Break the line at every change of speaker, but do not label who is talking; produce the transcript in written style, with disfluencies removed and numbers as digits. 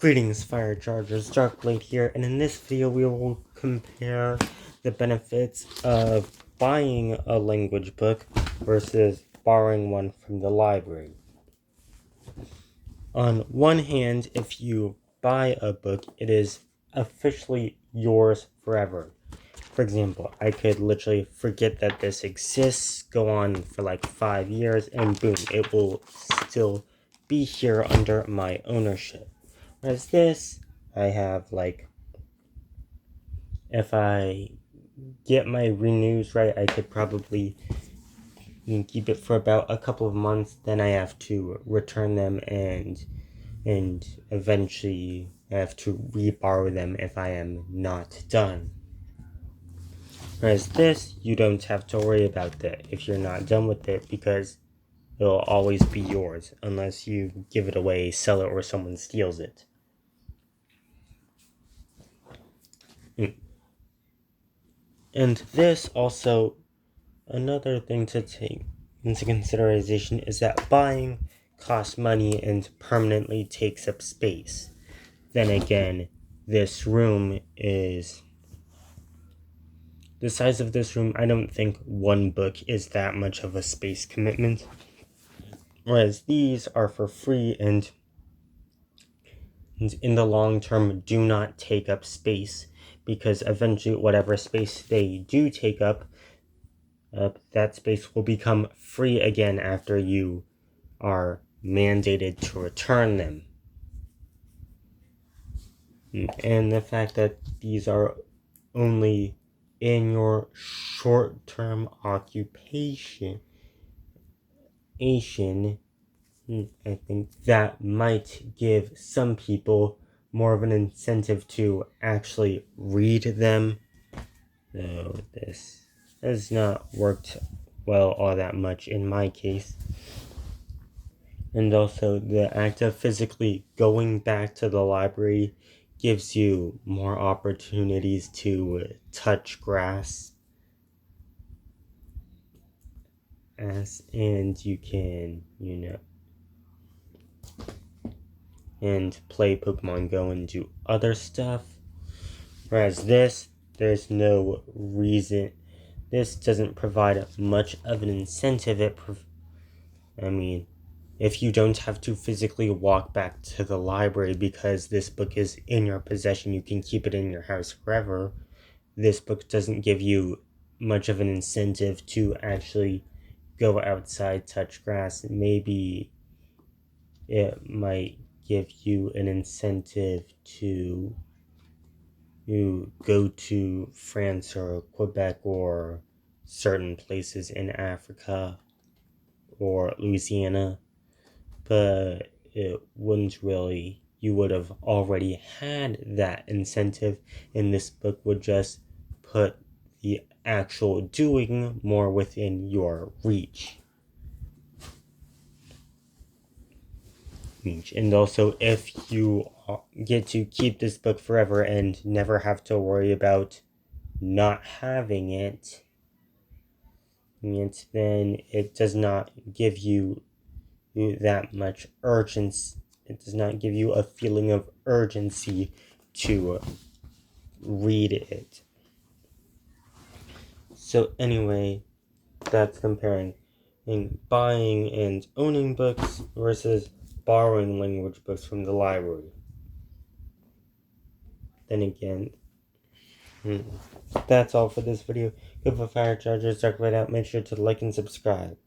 Greetings, Fire Chargers, Darkblade here, and in this video we will compare the benefits of buying a language book versus borrowing one from the library. On one hand, if you buy a book, it is officially yours forever. For example, I could literally forget that this exists, go on for like 5 years, and boom, it will still be here under my ownership. Whereas this, I have like, if I get my renews right, I could probably keep it for about a couple of months. Then I have to return them and eventually I have to re-borrow them if I am not done. Whereas this, you don't have to worry about that if you're not done with it, because it'll always be yours unless you give it away, sell it, or someone steals it. And this also, another thing to take into consideration is that buying costs money and permanently takes up space. Then again, this room is the size of this room. I don't think one book is that much of a space commitment. Whereas these are for free and in the long term do not take up space, because eventually whatever space they do take up, that space will become free again after you are mandated to return them. And the fact that these are only in your short-term occupation, I think that might give some people more of an incentive to actually read them. Though this has not worked well all that much in my case. And also, the act of physically going back to the library gives you more opportunities to touch grass. And you can, and play Pokemon Go and do other stuff. Whereas this, there's no reason. This doesn't provide much of an incentive. If you don't have to physically walk back to the library because this book is in your possession, you can keep it in your house forever. This book doesn't give you much of an incentive to actually go outside, touch grass. Maybe it might give you an incentive to go to France or Quebec or certain places in Africa or Louisiana, but it wouldn't really. You would have already had that incentive, and this book would just put the actual doing more within your reach. And also, if you get to keep this book forever and never have to worry about not having it, then it does not give you that much urgency. It does not give you a feeling of urgency to read it. So anyway, that's comparing buying and owning books versus borrowing language books from the library. Then again, that's all for this video. Good for Fire Chargers, Darkblade out. Make sure to like and subscribe.